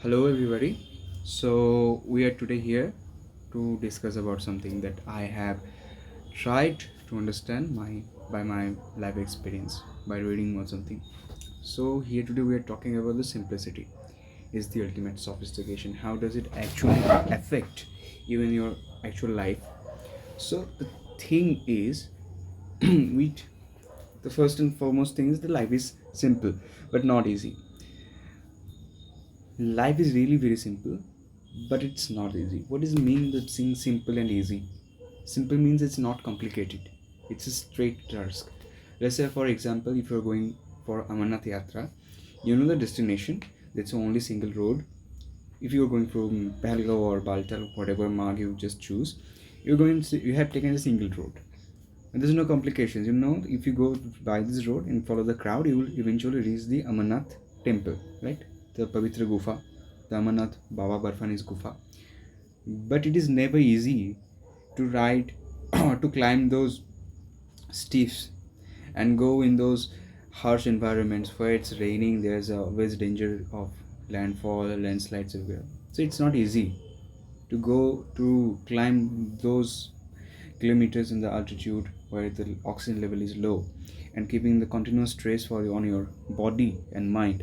Hello everybody. So we are today here to discuss about something that I have tried to understand by my life experience by reading or something. So here today we are talking about the simplicity is the ultimate sophistication. How does it actually affect even your actual life? So the thing is we the first and foremost thing is the life is simple but not easy. Life is really very simple, but it's not easy. What does it mean that saying simple and easy? Simple means it's not complicated. It's a straight task. Let's say, for example, if you're going for Amarnath Yatra, you know the destination. That's only single road. If you're going from Pahalgaon or Baltal, whatever mark you just choose, you have taken a single road. And there's no complications. You know, if you go by this road and follow the crowd, you will eventually reach the Amarnath temple, right? The Pavitra Gufa, the Amarnath Baba Barfani's Gufa. But it is never easy to ride or to climb those steeps and go in those harsh environments where it's raining. There's always danger of landfall, landslides everywhere. So it's not easy to go to climb those kilometers in the altitude where the oxygen level is low and keeping the continuous stress on your body and mind.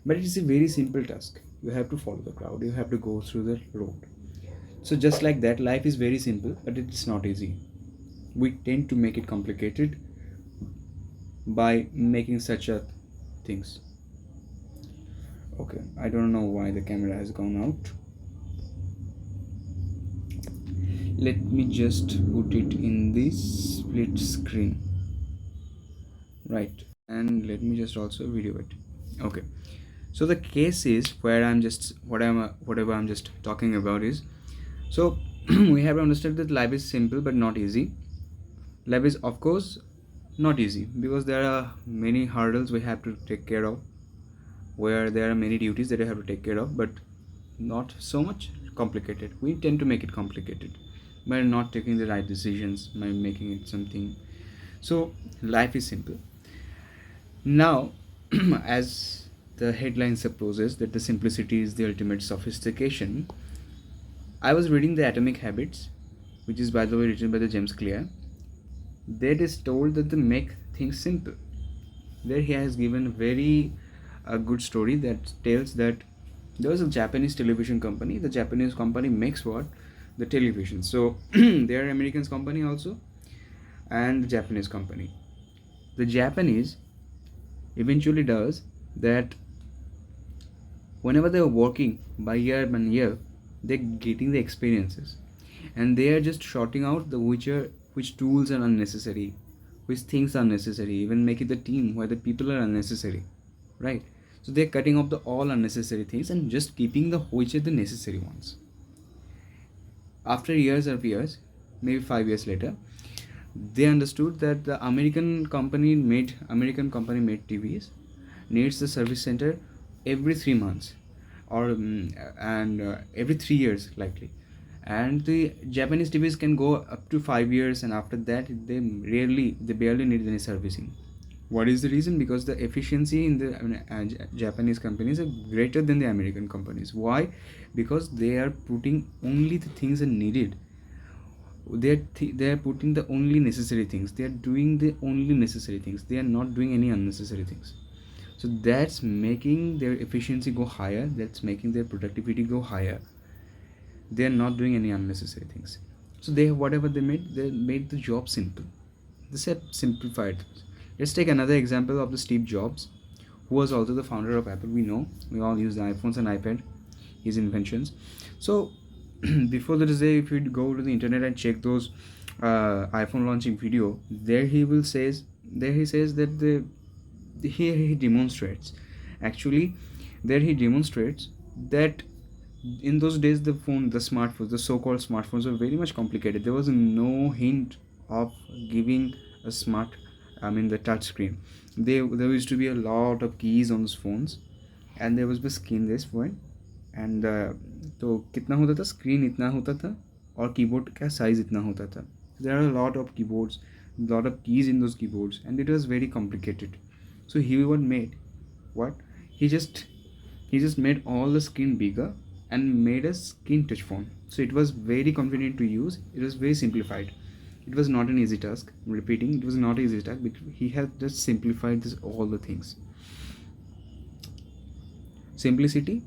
But it is a very simple task. You have to follow the crowd, you have to go through the road. So just like that, life is very simple, but it's not easy. We tend to make it complicated by making such a things. Okay, I don't know why the camera has gone out. Let me just put it in this split screen, right? And let me just also video it. Okay, so the case is where whatever I'm just talking about is, so we have to understand that life is simple but not easy. Life is of course not easy because there are many hurdles we have to take care of, where there are many duties that I have to take care of, but not so much complicated. We tend to make it complicated by not taking the right decisions, by making it something. So life is simple. Now, as the headline supposes that the simplicity is the ultimate sophistication, I was reading the Atomic Habits, which is by the way written by the James Clear. That is told that they make things simple. There he has given a very good story that tells that there was a Japanese television company. The Japanese company makes what? The television. So they are American company also, and the Japanese company. The Japanese eventually does that whenever they are working by year by year, they're getting the experiences, and they are just sorting out which tools are unnecessary, which things are necessary, even making the team where the people are unnecessary, right? So they're cutting off the all unnecessary things and just keeping the which are the necessary ones. After years of years, maybe 5 years later, they understood that the American company made TVs needs the service center every 3 months, or and every 3 years likely, and the Japanese TVs can go up to 5 years, and after that they barely need any servicing. What is the reason? Because the efficiency in the Japanese companies are greater than the American companies. Why? Because they are putting only the things that are needed. They are putting the only necessary things. They are doing the only necessary things. They are not doing any unnecessary things. So that's making their efficiency go higher. That's making their productivity go higher. They are not doing any unnecessary things. So they made the job simple. This have simplified things. Let's take another example of the Steve Jobs, who was also the founder of Apple. We know we all use the iPhones and iPad, his inventions. So before the day, if you go to the internet and check those iPhone launching video, there he says that here he demonstrates, actually there he demonstrates that in those days the so-called smartphones were very much complicated. There was no hint of giving a the touch screen. There used to be a lot of keys on those phones, and there was the skinless phone, and तो कितना होता था, screen इतना होता था और keyboard का size इतना होता था. There are a lot of keyboards, lot of keys in those keyboards, and it was very complicated. So he what made what he He just made all the screen bigger and made a screen touch phone, so it was very convenient to use. It was very simplified. It was not an easy task. I'm repeating, it was not an easy task, because he had just simplified this all the things. Simplicity.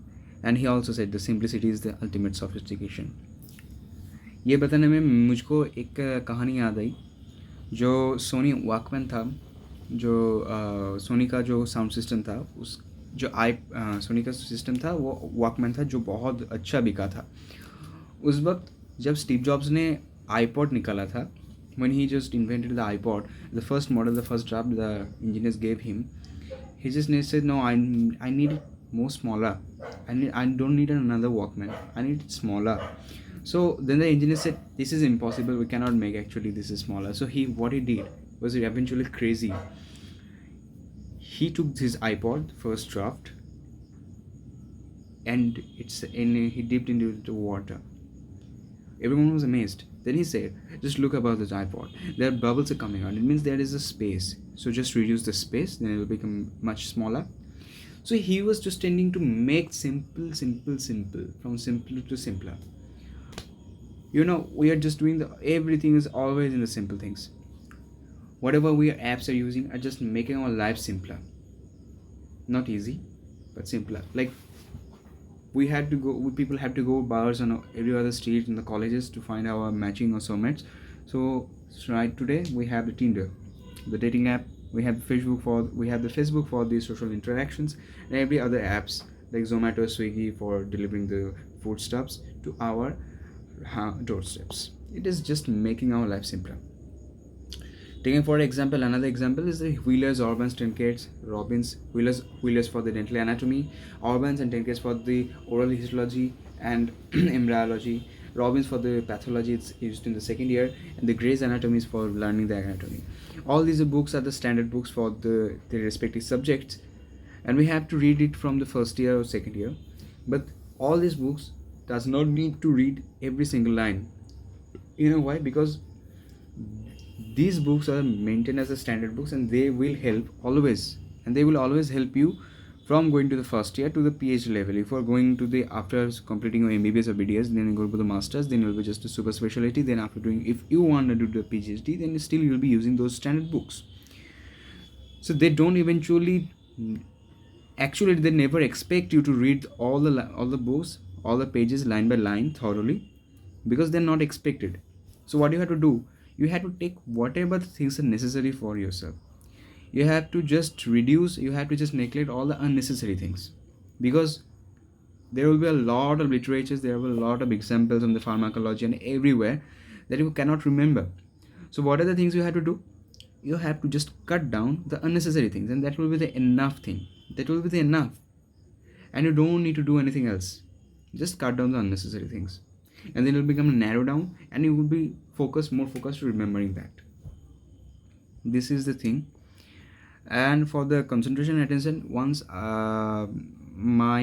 And he also said the simplicity is the ultimate sophistication. ये बताने में मुझको एक कहानी याद आई. जो Soni Walkman था, जो सोनी का जो साउंड सिस्टम था, उस जो सोनी का सिस्टम था वो वॉकमैन था, जो बहुत अच्छा बिका था. उस वक्त जब स्टीव जॉब्स ने आईपॉड निकाला था, when he just invented the iPod, the first model, the first draft the engineers gave him, he just said, no, I need it more smaller. I don't need another Walkman. I need it smaller. So then the engineer said, this is impossible. We cannot make actually this is smaller. So what he did was eventually crazy. He took his iPod first draft and he dipped into the water. Everyone was amazed. Then he said, just look above this iPod. There are bubbles are coming out. It means there is a space. So just reduce the space, then it will become much smaller. So he was just tending to make simple, from simple to simpler. We are just doing everything is always in the simple things. Whatever apps are using are just making our life simpler. Not easy, but simpler. Like, people have to go bars on every other street in the colleges to find our matching or soulmates. So right today we have the Tinder, the dating app. We have the Facebook for the social interactions, and every other apps like Zomato, Swiggy for delivering the foodstuffs to our doorsteps. It is just making our life simpler. Taking for example, another example is the Wheelers, Orbans, Trinkets, Robins, Wheelers for the dental anatomy, Orbans and Trinkets for the oral histology and embryology, Robins for the pathology, it's used in the second year, and the Gray's Anatomy is for learning the anatomy. All these books are the standard books for the respective subjects, and we have to read it from the first year or second year. But all these books does not need to read every single line. You know why? Because these books are maintained as a standard books, and they will help always, and they will always help you from going to the first year to the PhD level. If you are going to after completing your MBBS or BDS, then you go to the masters, then you will be just a super specialty. Then after if you want to do the PhD, then still you will be using those standard books. So they don't actually they never expect you to read all the books, all the pages line by line thoroughly, because they're not expected. So what you have to do, you have to take whatever things are necessary for yourself. You have to just neglect all the unnecessary things, because there will be a lot of literatures, there will be a lot of examples on the pharmacology and everywhere that you cannot remember. So what are the things you have to do? You have to just cut down the unnecessary things, and that will be the enough thing. That will be the enough. And you don't need to do anything else. Just cut down the unnecessary things. And then it will become narrow down, and you will be more focused to remembering that. This is the thing. And for the concentration and attention, once my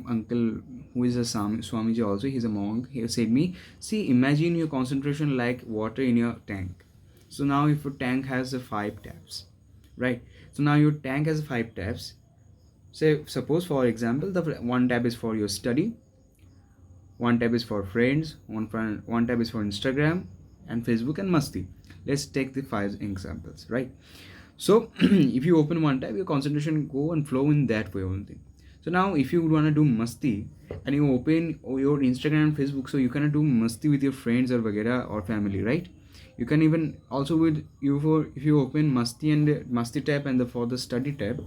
uncle, who is a Swamiji also, he's a monk, he said me, see, imagine your concentration like water in your tank. So now if your tank has 5 taps, right? So now your tank has 5 taps. Say, suppose for example, the one tab is for your study, one tab is for friends, one tab is for Instagram and Facebook and Masti. Let's take the 5 examples, right? So if you open one tab, your concentration go and flow in that way only. So now if you want to do Masti and you open your Instagram and Facebook, so you cannot do Masti with your friends or Vagera or family, right? You can even also if you open Masti and Masti tab and for the study tab,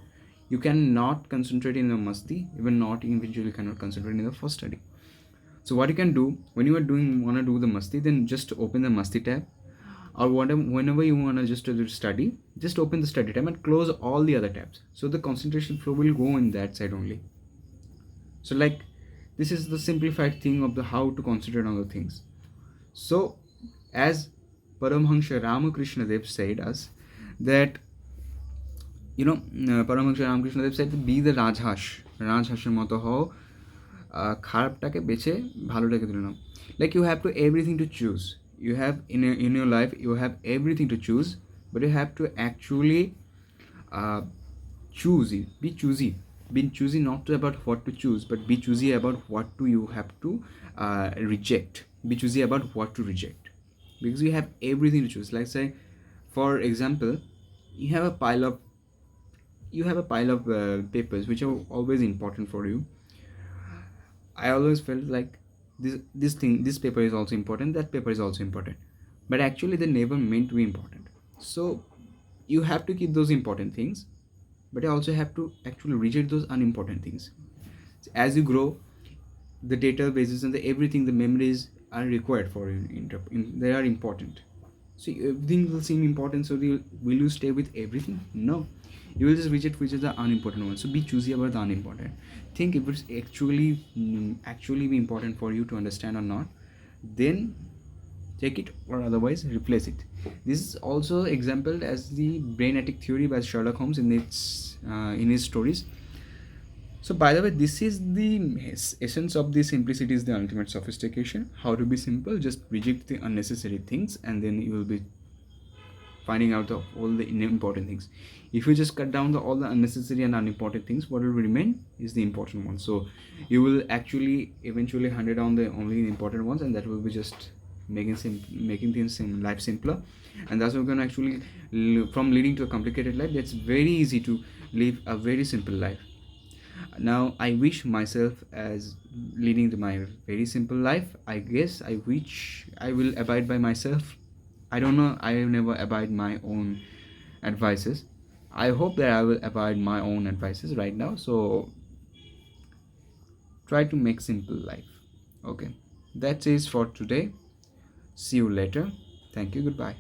you cannot concentrate in the Masti, even not individually cannot concentrate in the first study. So what you can do when you want to do the Masti, then just open the Masti tab, or whenever you want to just do study, just open the study tab and close all the other tabs. So the concentration flow will go in that side only. So like this is the simplified thing of the how to concentrate on the things. So as Paramahansa Ramakrishna Dev said us that Paramahansa Ramakrishna Dev said, be the রাজহাঁসের মতো হও, খারাপটাকে বেছে ভালোটাকে তুলে নাও. Like you have to everything to choose. You have in your life you have everything to choose, but you have to actually choose it. Be choosy. Be choosy not to about what to choose, but be choosy about what to you have to reject. Be choosy about what to reject, because you have everything to choose. Like say, for example, you have a pile of papers which are always important for you. I always felt like this paper is also important, that paper is also important, but actually they never meant to be important. So you have to keep those important things, but you also have to actually reject those unimportant things. As you grow, the databases and everything, the memories are required for you. They are important. So everything will seem important. So will you stay with everything? No, you will just reject which is the unimportant one. So be choosy about the unimportant. Think if it's actually be important for you to understand or not. Then take it, or otherwise replace it. This is also exampled as the brain attic theory by Sherlock Holmes in his stories. So by the way, this is the essence of the simplicity is the ultimate sophistication. How to be simple? Just reject the unnecessary things, and then you will be finding out of all the important things. If you just cut down all the unnecessary and unimportant things, what will remain is the important ones. So you will actually eventually hunt down the only important ones, and that will be just making things in life simpler. And that's what we're going to actually from leading to a complicated life. That's very easy to live a very simple life. Now I wish myself as leading to my very simple life. I guess I wish I will abide by myself. I don't know, I will never abide my own advices. I hope that I will abide my own advices right now. So try to make simple life. Okay, that's it for today. See you later. Thank you. Goodbye.